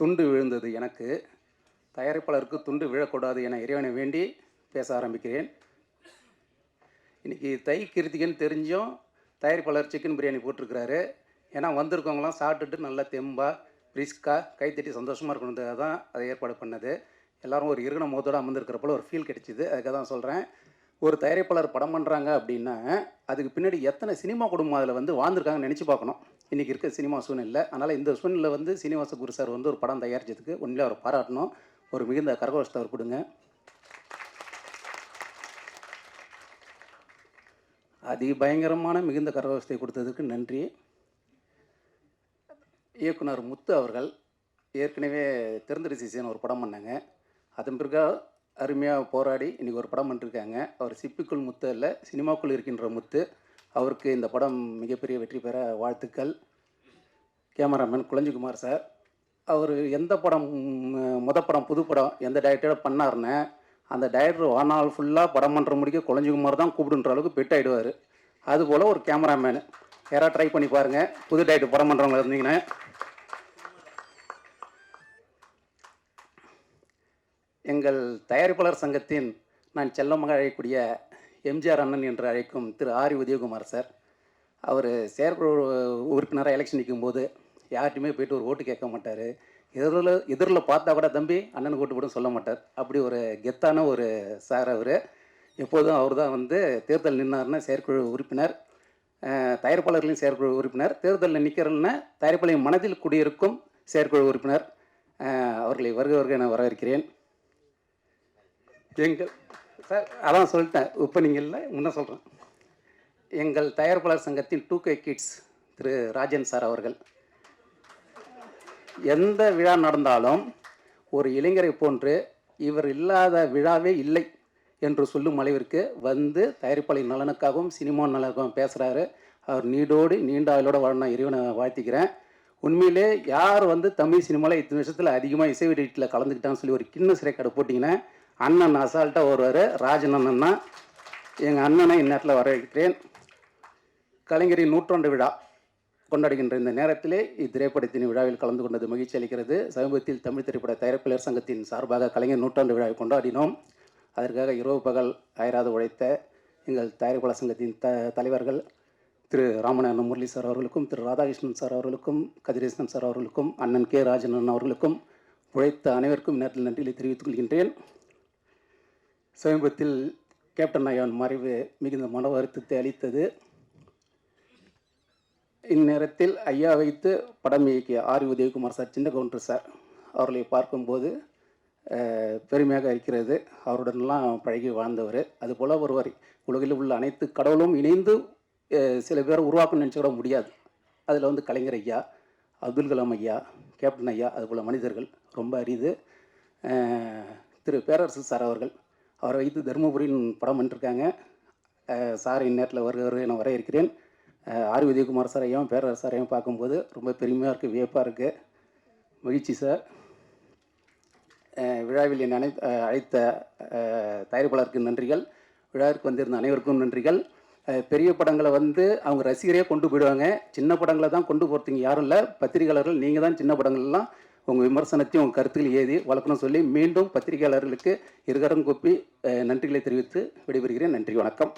துண்டு விழுந்தது எனக்கு, தயாரிப்பாளருக்கு துண்டு விழக்கூடாது என இறைவனை வேண்டி பேச ஆரம்பிக்கிறேன். இன்றைக்கி தை கிருத்திகன்னு தெரிஞ்சும் தயாரிப்பாளர் சிக்கன் பிரியாணி போட்டிருக்கிறாரு. ஏன்னா வந்திருக்கவங்களாம் சாப்பிட்டுட்டு நல்லா தெம்பாக பிரிஸ்காக கைத்தட்டி சந்தோஷமாக இருக்கணுன்றதுக்காக தான் அதை ஏற்பாடு பண்ணது. எல்லோரும் ஒரு இருகின முகத்தோடு அமர்ந்திருக்கிறப்போ ஒரு ஃபீல் கிடைச்சிது. அதுக்காக தான் சொல்கிறேன். ஒரு தயாரிப்பாளர் படம் பண்ணுறாங்க அப்படின்னா அதுக்கு பின்னாடி எத்தனை சினிமா குடும்பம் அதில் வந்து வாழ்ந்துருக்காங்கன்னு நினச்சி பார்க்கணும். இன்றைக்கி இருக்க சினிமா சூழ்நிலை. அதனால் இந்த சூழ்நிலை வந்து சீனிவாச குரு சார் வந்து ஒரு படம் தயாரித்ததுக்கு உண்மையிலே அவர் பாராட்டணும். ஒரு மிகுந்த கரகோஷத்தை அவர் கொடுங்க. பயங்கரமான மிகுந்த கரகோஷத்தை கொடுத்ததுக்கு நன்றி. இயக்குனர் முத்து அவர்கள் ஏற்கனவே திறந்தரிசின்னு ஒரு படம் பண்ணாங்க. அதன் பிறகு அருமையாக போராடி இன்றைக்கி ஒரு படம் பண்ணிருக்காங்க. அவர் சிப்பிக்குள் முத்து அல்ல, சினிமாக்குள் இருக்கின்ற முத்து. அவருக்கு இந்த படம் மிகப்பெரிய வெற்றி பெற வாழ்த்துக்கள். கேமராமேன் குளஞ்சிக்குமார் சார், அவர் எந்த படம் படம் புது படம் எந்த டைரக்டரோட பண்ணார்னு அந்த டைரக்டர் வாழ்நாள் ஃபுல்லாக படம் பண்ணுற முடிக்க குளஞ்சிக்குமார் தான் கூப்பிடுன்ற அளவுக்கு பெட் ஆகிடுவார். அதுபோல் ஒரு கேமராமேனு யாராவது ட்ரை பண்ணி பாருங்கள். புது டைரக்டர் படம் பண்ணுறவங்க இருந்தீங்கன்னா. எங்கள் தயாரிப்பாளர் சங்கத்தின் நான் செல்லமாக அழைக்கக்கூடிய எம்ஜிஆர் அண்ணன் என்று அழைக்கும் திரு ஆர் உதயகுமார் சார், அவர் செயற்குழு உறுப்பினராக எலெக்ஷன் நிற்கும்போது யார்கிட்டையுமே போய்ட்டு ஒரு ஓட்டு கேட்க மாட்டார். எதிரில் பார்த்தா கூட தம்பி அண்ணனுக்கு ஓட்டு கூட சொல்ல மாட்டார். அப்படி ஒரு கெத்தான ஒரு சார் அவர். எப்போதும் அவர் தான் வந்து தேர்தல் நின்னார்னா செயற்குழு உறுப்பினர், தயாரிப்பாளர்களின் செயற்குழு உறுப்பினர், தேர்தலில் நிற்கிறன்னா தயாரிப்பாளரின் மனதில் குடியிருக்கும் செயற்குழு உறுப்பினர். அவர்களை வருக நான் வரவேற்கிறேன். எங்கள் சார் அதான் சொல்லிட்டேன், இப்போ நீங்கள் இல்லை முன்ன சொல்கிறேன். எங்கள் தயாரிப்பாளர் சங்கத்தின் 2K கிட்ஸ் திரு ராஜன் சார் அவர்கள், எந்த விழா நடந்தாலும் ஒரு இளைஞரை போன்று இவர் இல்லாத விழாவே இல்லை என்று சொல்லும் அளவிற்கு வந்து தயாரிப்பாளரின் நலனுக்காகவும் சினிமா நலனுக்காகவும் பேசுகிறாரு. அவர் நீடோடு நீண்ட ஆயுளோடு வாழணும் இறைவனை வாழ்த்திக்கிறேன். உண்மையிலே யார் வந்து தமிழ் சினிமாவில் இத்தனை வருஷத்தில் அதிகமாக இசை வெளியீட்டில் கலந்துக்கிட்டான்னு சொல்லி ஒரு கிண்ண கடை போட்டிங்கன்னா அண்ணன் அசால்ட்டாக வருவார். ராஜன் அண்ணன்னா எங்கள் அண்ணனை இந்நேரத்தில் வரவேற்கிறேன். கலைஞரின் 100ஆண்டு விழா கொண்டாடுகின்ற இந்த நேரத்திலே இத்திரைப்படத்தின் விழாவில் கலந்து கொண்டது மகிழ்ச்சி அளிக்கிறது. சமீபத்தில் தமிழ் திரைப்பட தயாரிப்பாளர் சங்கத்தின் சார்பாக கலைஞர் 100ஆண்டு விழாவை கொண்டாடினோம். அதற்காக இரவு பகல் அயராது உழைத்த எங்கள் தயாரிப்பாளர் சங்கத்தின் தலைவர்கள் திரு ராமநாதன் முரளி சார் அவர்களுக்கும், திரு ராதாகிருஷ்ணன் சார் அவர்களுக்கும், கதிரேசன் சார் அவர்களுக்கும், அண்ணன் கே ராஜன் அவர்களுக்கும் உழைத்த அனைவருக்கும் நேரத்தில் நன்றிகளை தெரிவித்துக் கொள்கின்றேன். சமீபத்தில் கேப்டன் ஐயாவின் மறைவு மிகுந்த மன வருத்தத்தை அளித்தது. இந்நேரத்தில் ஐயா வைத்து படம் இயக்கிய ஆர் உதயகுமார் சார், சின்ன கவுண்டர் சார் அவர்களை பார்க்கும்போது பெருமையாக இருக்கிறது. அவருடனெல்லாம் பழகி வாழ்ந்தவர். அதுபோல் ஒருவர் உலகில் உள்ள அனைத்து கடவுளும் இணைந்து சில பேரை உருவாக்கணும்னு நினச்சிட முடியாது. அதில் வந்து கலைஞர் ஐயா, அப்துல் கலாம் ஐயா, கேப்டன் ஐயா, அதுபோல் மனிதர்கள் ரொம்ப அரிது. திரு பேரரசு சார் அவர்கள், அவரை வைத்து தருமபுரியின் படம் பண்ணிருக்காங்க. சார் இந்நேரத்தில் வருகிறவர் என வர இருக்கிறேன். ஆர் உதயகுமார் சாரையும் பேரரசு சாரையும் பார்க்கும்போது ரொம்ப பெருமையாக இருக்குது, வியப்பாக இருக்குது. மகிழ்ச்சி சார். விழாவில் என்னை அழைத்த தயாரிப்பாளருக்கு நன்றிகள். விழாவிற்கு வந்திருந்த அனைவருக்கும் நன்றிகள். பெரிய படங்களை வந்து அவங்க ரசிகரே கொண்டு போயிடுவாங்க. சின்ன படங்களை தான் கொண்டு போகிறதுக்கு யாரும் இல்லை. பத்திரிகையாளர்கள் நீங்கள் தான் சின்ன படங்கள்லாம் உங்கள் விமர்சனத்தையும் உங்கள் கருத்துக்கள் ஏதி வளர்க்கணும்னு சொல்லி மீண்டும் பத்திரிகையாளர்களுக்கு இருகரம் கூப்பி நன்றிகளை தெரிவித்து விடைபெறுகிறேன். நன்றி, வணக்கம்.